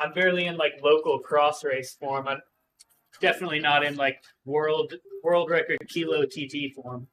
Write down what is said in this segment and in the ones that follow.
I'm barely in like local cross race form. I'm definitely not in like world record kilo TT form.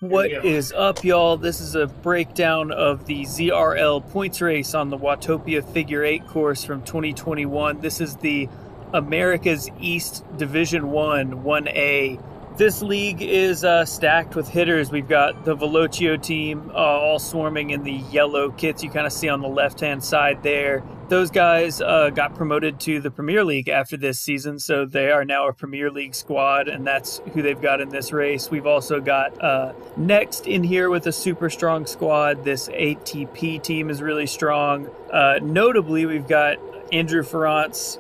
What is up, y'all? This is a breakdown of the ZRL points race on the Watopia Figure 8 course from 2021. This is the America's East Division 1A. This league is stacked with hitters. We've got the Velocio team all swarming in the yellow kits you kind of see on the left-hand side there. Those guys got promoted to the Premier League after this season, so they are now a Premier League squad, and that's who they've got in this race. We've also got Next in here with a super strong squad. This ATP team is really strong. Notably, we've got Andrew Ference,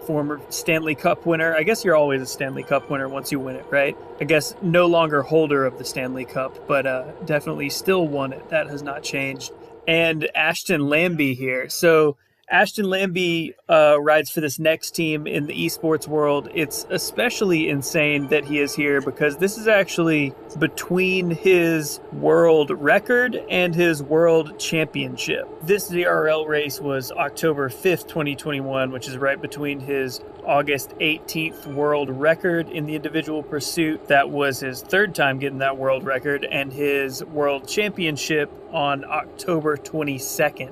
former Stanley Cup winner. I guess you're always a Stanley Cup winner once you win it, right? I guess no longer holder of the Stanley Cup, but definitely still won it. That has not changed. And Ashton Lambie here. So Ashton Lambie rides for this Next team in the esports world. It's especially insane that he is here because this is actually between his world record and his world championship. This ZRL race was October 5th, 2021, which is right between his August 18th world record in the individual pursuit. That was his third time getting that world record, and his world championship on October 22nd.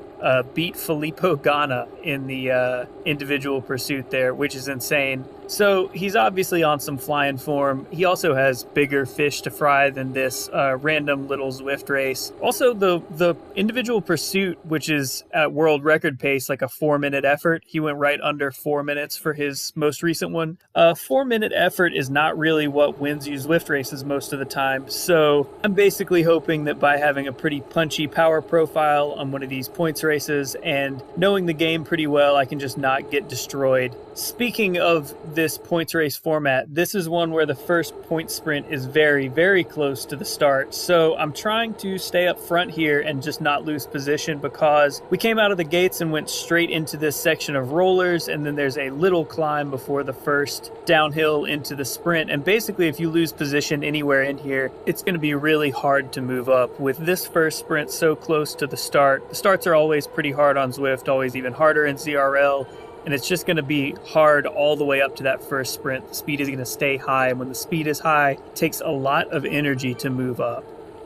Beat Filippo Ganna in the individual pursuit there, which is insane. So he's obviously on some flying form. He also has bigger fish to fry than this random little Zwift race. Also, the individual pursuit, which is at world record pace, like a 4-minute effort, he went right under 4 minutes for his most recent one. A 4-minute effort is not really what wins you Zwift races most of the time. So I'm basically hoping that by having a pretty punchy power profile on one of these points races and knowing the game pretty well, I can just not get destroyed. Speaking of this points race format, this is one where the first point sprint is very, very close to the start. So I'm trying to stay up front here and just not lose position because we came out of the gates and went straight into this section of rollers, and then there's a little climb before the first downhill into the sprint. And basically, if you lose position anywhere in here, it's going to be really hard to move up. With this first sprint so close to the starts are always pretty hard on Zwift, always even harder in ZRL. And it's just going to be hard all the way up to that first sprint. The speed is going to stay high. And when the speed is high, it takes a lot of energy to move up,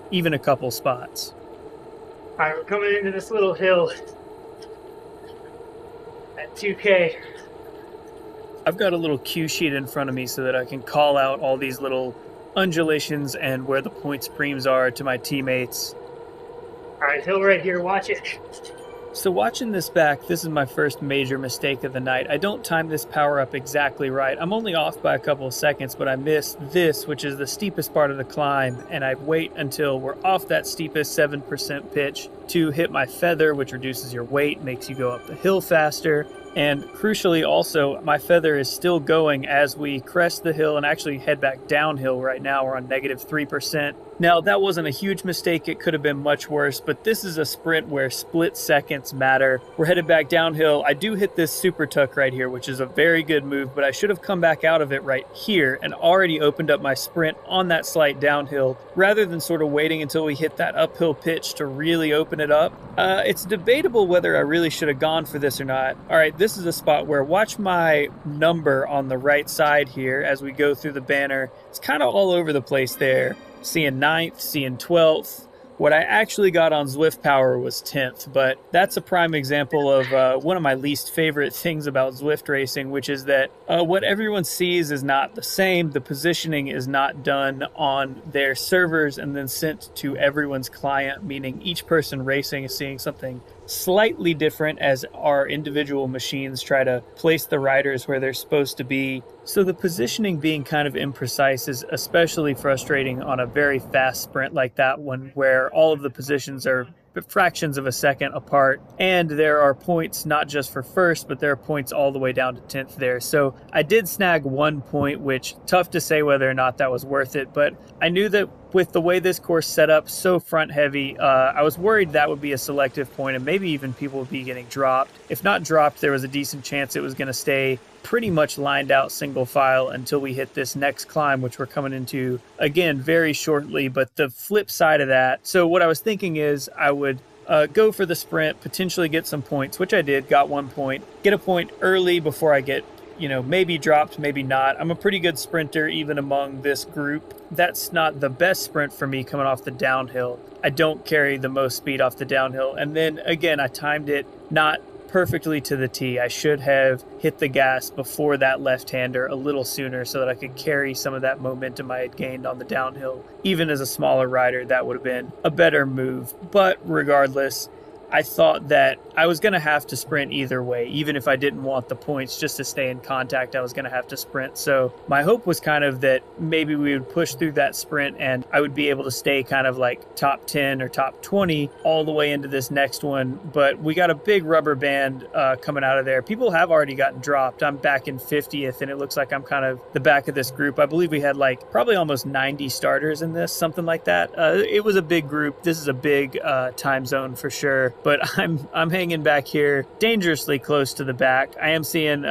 even a couple spots. All right, we're coming into this little hill at 2K. I've got a little cue sheet in front of me so that I can call out all these little undulations and where the point streams are to my teammates. All right, hill right here, watch it. So watching this back, this is my first major mistake of the night. I don't time this power up exactly right. I'm only off by a couple of seconds, but I missed this, which is the steepest part of the climb, and I wait until we're off that steepest 7% pitch to hit my feather, which reduces your weight, makes you go up the hill faster. And crucially also, my feather is still going as we crest the hill and actually head back downhill right now. We're on negative 3%. Now, that wasn't a huge mistake. It could have been much worse, but this is a sprint where split seconds matter. We're headed back downhill. I do hit this super tuck right here, which is a very good move, but I should have come back out of it right here and already opened up my sprint on that slight downhill rather than sort of waiting until we hit that uphill pitch to really open it up. It's debatable whether I really should have gone for this or not. All right, this is a spot where watch my number on the right side here as we go through the banner. It's kind of all over the place there. Seeing 9th, seeing 12th. What I actually got on Zwift Power was 10th, but that's a prime example of one of my least favorite things about Zwift racing, which is that what everyone sees is not the same. The positioning is not done on their servers and then sent to everyone's client, meaning each person racing is seeing something slightly different as our individual machines try to place the riders where they're supposed to be. So the positioning being kind of imprecise is especially frustrating on a very fast sprint like that one, where all of the positions are fractions of a second apart, and there are points not just for first, but there are points all the way down to 10th there. So I did snag 1 point, which tough to say whether or not that was worth it, but I knew that with the way this course set up, so front heavy, I was worried that would be a selective point and maybe even people would be getting dropped. If not dropped, there was a decent chance it was going to stay pretty much lined out single file until we hit this next climb, which we're coming into again very shortly. But the flip side of that, so what I was thinking is I would go for the sprint, potentially get some points, which I did, got 1 point, get a point early before I get, maybe dropped, maybe not. I'm a pretty good sprinter even among this group. That's not the best sprint for me coming off the downhill. I don't carry the most speed off the downhill. And then again, I timed it not perfectly to the T. I should have hit the gas before that left-hander a little sooner so that I could carry some of that momentum I had gained on the downhill. Even as a smaller rider, that would have been a better move. But regardless, I thought that I was going to have to sprint either way. Even if I didn't want the points, just to stay in contact, I was going to have to sprint. So my hope was kind of that maybe we would push through that sprint and I would be able to stay kind of like top 10 or top 20 all the way into this next one. But we got a big rubber band coming out of there. People have already gotten dropped. I'm back in 50th and it looks like I'm kind of the back of this group. I believe we had like probably almost 90 starters in this, something like that. It was a big group. This is a big time zone for sure. But I'm hanging back here dangerously close to the back. I am seeing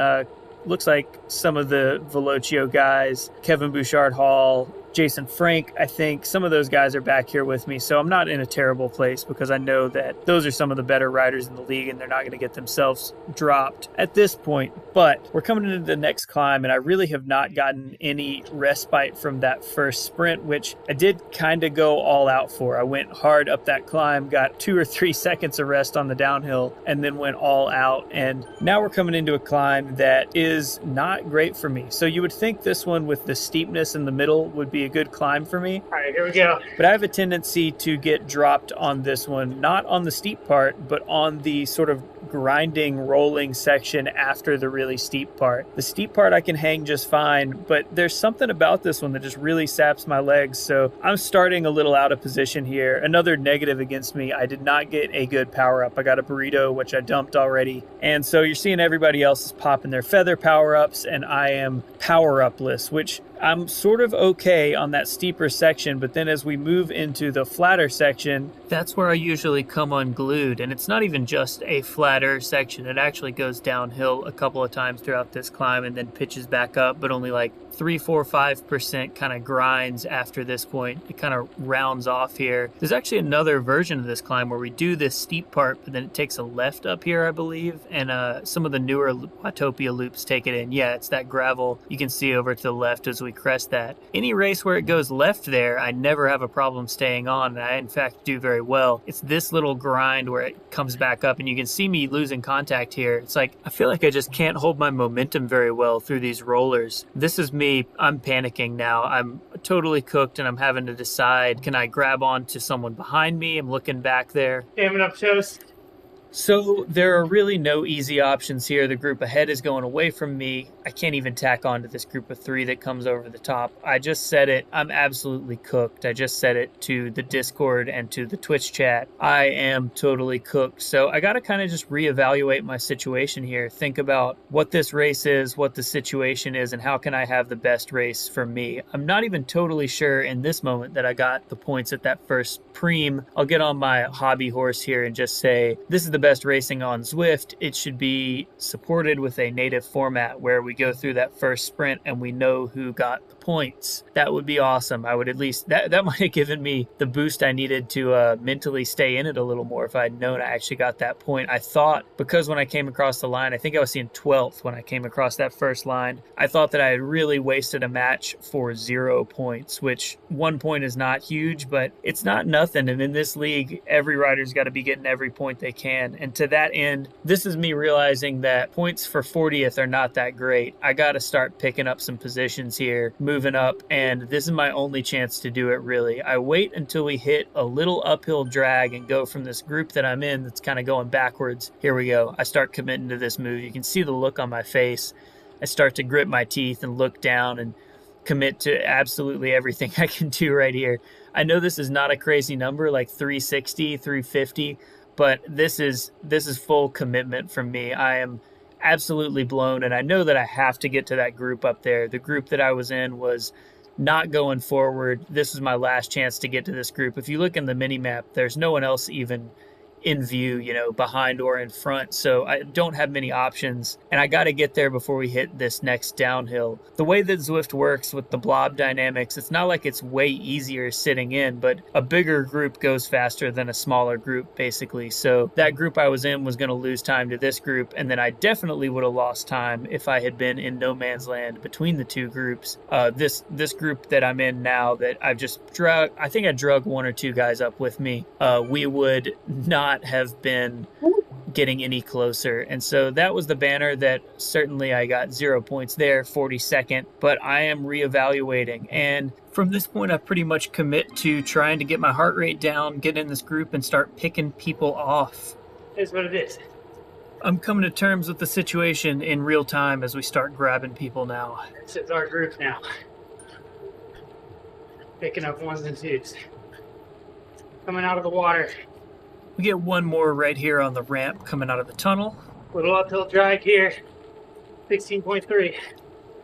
looks like some of the Velocio guys, Kevin Bouchard Hall, Jason Frank, I think some of those guys are back here with me. So I'm not in a terrible place because I know that those are some of the better riders in the league and they're not going to get themselves dropped at this point. But we're coming into the next climb and I really have not gotten any respite from that first sprint, which I did kind of go all out for. I went hard up that climb, got 2 or 3 seconds of rest on the downhill, and then went all out. And now we're coming into a climb that is not great for me. So you would think this one with the steepness in the middle would be a good climb for me. All right, here we go. But I have a tendency to get dropped on this one, not on the steep part, but on the sort of grinding, rolling section after the really steep part. The steep part I can hang just fine, but there's something about this one that just really saps my legs. So I'm starting a little out of position here. Another negative against me, I did not get a good power up. I got a burrito, which I dumped already. And so you're seeing everybody else is popping their feather power ups and I am power upless, which I'm sort of okay on that steeper section, but then as we move into the flatter section, that's where I usually come unglued. And it's not even just a flatter section. It actually goes downhill a couple of times throughout this climb and then pitches back up, but only like 3, 4, 5% kind of grinds after this point. It kind of rounds off here. There's actually another version of this climb where we do this steep part, but then it takes a left up here, I believe. And some of the newer Watopia loops take it in. Yeah, it's that gravel you can see over to the left as we crest that. Any race where it goes left there, I never have a problem staying on. And I, in fact, do very well. It's this little grind where it comes back up and you can see me losing contact here. It's like, I feel like I just can't hold my momentum very well through these rollers. This is me. I'm panicking now. I'm totally cooked and I'm having to decide, can I grab onto someone behind me? I'm looking back there. Damn it up, toast. So there are really no easy options here. The group ahead is going away from me. I can't even tack on to this group of 3 that comes over the top. I just said it. I'm absolutely cooked. I just said it to the Discord and to the Twitch chat. I am totally cooked. So I got to kind of just reevaluate my situation here. Think about what this race is, what the situation is, and how can I have the best race for me. I'm not even totally sure in this moment that I got the points at that first preem. I'll get on my hobby horse here and just say, this is the best racing on Zwift. It should be supported with a native format where we go through that first sprint and we know who got the points. That would be awesome. I would at least, that might have given me the boost I needed to mentally stay in it a little more if I had known I actually got that point. I thought, because when I came across the line, I think I was seeing 12th when I came across that first line, I thought that I had really wasted a match for 0 points, which 1 point is not huge, but it's not nothing. And in this league, every rider's got to be getting every point they can. And to that end, this is me realizing that points for 40th are not that great. I got to start picking up some positions here, moving up, and this is my only chance to do it, really. I wait until we hit a little uphill drag and go from this group that I'm in that's kind of going backwards. Here we go. I start committing to this move. You can see the look on my face. I start to grit my teeth and look down and commit to absolutely everything I can do right here. I know this is not a crazy number like 360, 350, but this is full commitment from me. I am absolutely blown, and I know that I have to get to that group up there. The group that I was in was not going forward. This is my last chance to get to this group. If you look in the mini map, there's no one else even in view, you know, behind or in front. So I don't have many options, and I got to get there before we hit this next downhill. The way that Zwift works with the blob dynamics, it's not like it's way easier sitting in, but a bigger group goes faster than a smaller group, basically. So that group I was in was going to lose time to this group, and then I definitely would have lost time if I had been in no man's land between the two groups. This group that I'm in now, that I've just drug, I think I drug one or two guys up with me, we would not have been getting any closer. And so that was the banner that certainly I got 0 points there, 42nd, but I am reevaluating. And from this point, I pretty much commit to trying to get my heart rate down, get in this group, and start picking people off. It's what it is. I'm coming to terms with the situation in real time as we start grabbing people now. This is our group now. Picking up ones and twos. Coming out of the water. We get one more right here on the ramp coming out of the tunnel. Little uphill drag here. 16.3.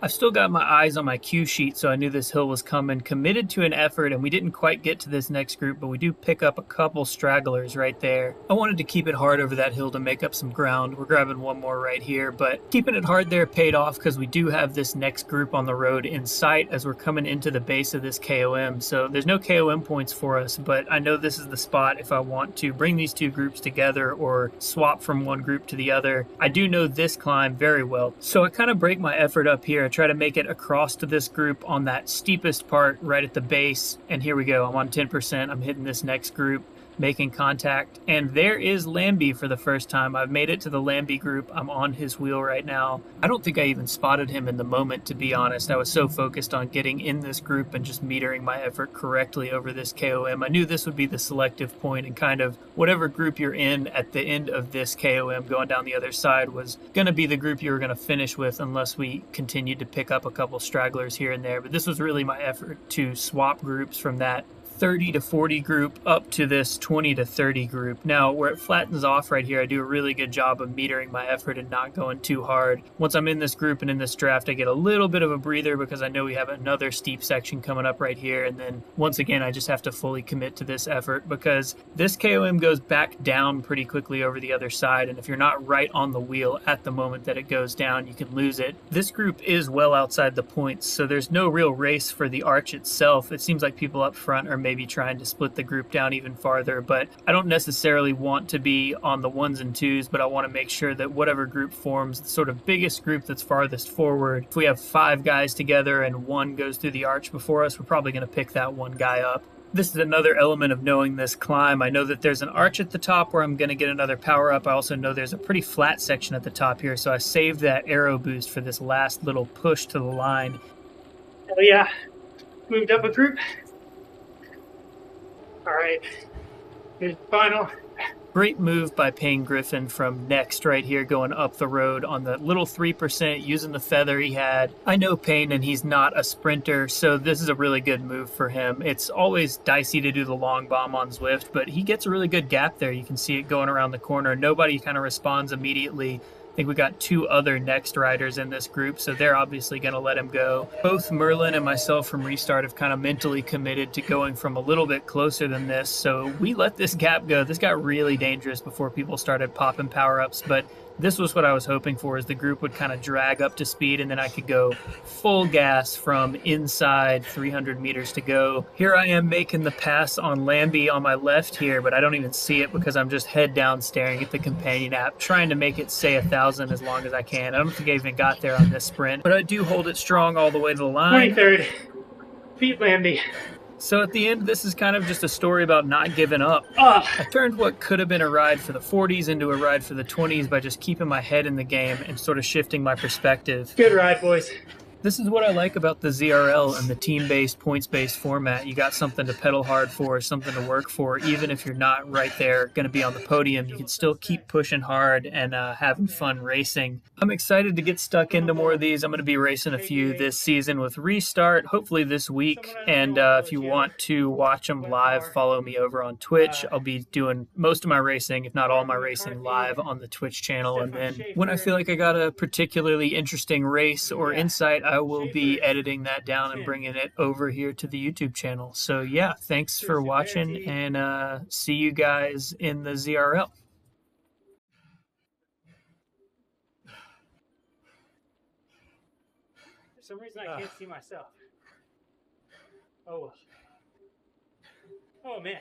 I've still got my eyes on my cue sheet, so I knew this hill was coming. Committed to an effort, and we didn't quite get to this next group, but we do pick up a couple stragglers right there. I wanted to keep it hard over that hill to make up some ground. We're grabbing one more right here, but keeping it hard there paid off because we do have this next group on the road in sight as we're coming into the base of this KOM. So there's no KOM points for us, but I know this is the spot if I want to bring these two groups together or swap from one group to the other. I do know this climb very well, so I kind of break my effort up here. Try to make it across to this group on that steepest part right at the base, and here we go. I'm on 10%. I'm hitting this next group, making contact, and there is Lambie for the first time. I've made it to the Lambie group. I'm on his wheel right now. I don't think I even spotted him in the moment, to be honest. I was so focused on getting in this group and just metering my effort correctly over this KOM. I knew this would be the selective point, and kind of whatever group you're in at the end of this KOM going down the other side was going to be the group you were going to finish with unless we continued to pick up a couple stragglers here and there. But this was really my effort to swap groups from that 30 to 40 group up to this 20 to 30 group. Now, where it flattens off right here, I do a really good job of metering my effort and not going too hard. Once I'm in this group and in this draft, I get a little bit of a breather because I know we have another steep section coming up right here. And then once again, I just have to fully commit to this effort because this KOM goes back down pretty quickly over the other side. And if you're not right on the wheel at the moment that it goes down, you can lose it. This group is well outside the points, so there's no real race for the arch itself. It seems like people up front are maybe trying to split the group down even farther, but I don't necessarily want to be on the ones and twos, but I want to make sure that whatever group forms, the sort of biggest group that's farthest forward, if we have 5 guys together and one goes through the arch before us, we're probably going to pick that one guy up. This is another element of knowing this climb. I know that there's an arch at the top where I'm going to get another power up. I also know there's a pretty flat section at the top here, so I saved that arrow boost for this last little push to the line. Oh yeah, moved up a group. All right, here's the final. Great move by Payne Griffin from next right here, going up the road on the little 3%, using the feather he had. I know Payne, and he's not a sprinter, so this is a really good move for him. It's always dicey to do the long bomb on Zwift, but he gets a really good gap there. You can see it going around the corner. Nobody kind of responds immediately. I think we got 2 other next riders in this group, so they're obviously going to let him go. Both Merlin and myself from Restart have kind of mentally committed to going from a little bit closer than this, so we let this gap go. This got really dangerous before people started popping power-ups, but this was what I was hoping for, is the group would kind of drag up to speed, and then I could go full gas from inside 300 meters to go. Here I am making the pass on Lambie on my left here, but I don't even see it because I'm just head down staring at the companion app, trying to make it say 1,000 as long as I can. I don't think I even got there on this sprint, but I do hold it strong all the way to the line. 23rd, beat Lambie. So at the end, this is kind of just a story about not giving up. I turned what could have been a ride for the 40s into a ride for the 20s by just keeping my head in the game and sort of shifting my perspective. Good ride, boys. This is what I like about the ZRL and the team-based, points-based format. You got something to pedal hard for, something to work for. Even if you're not right there going to be on the podium, you can still keep pushing hard and having fun racing. I'm excited to get stuck into more of these. I'm going to be racing a few this season with Restart, hopefully this week. And if you want to watch them live, follow me over on Twitch. I'll be doing most of my racing, if not all my racing, live on the Twitch channel. And then when I feel like I got a particularly interesting race or insight, I will be editing that down and bringing it over here to the YouTube channel. So yeah, thanks for watching, and see you guys in the ZRL. For some reason, I can't see myself. Oh, well. Oh, man.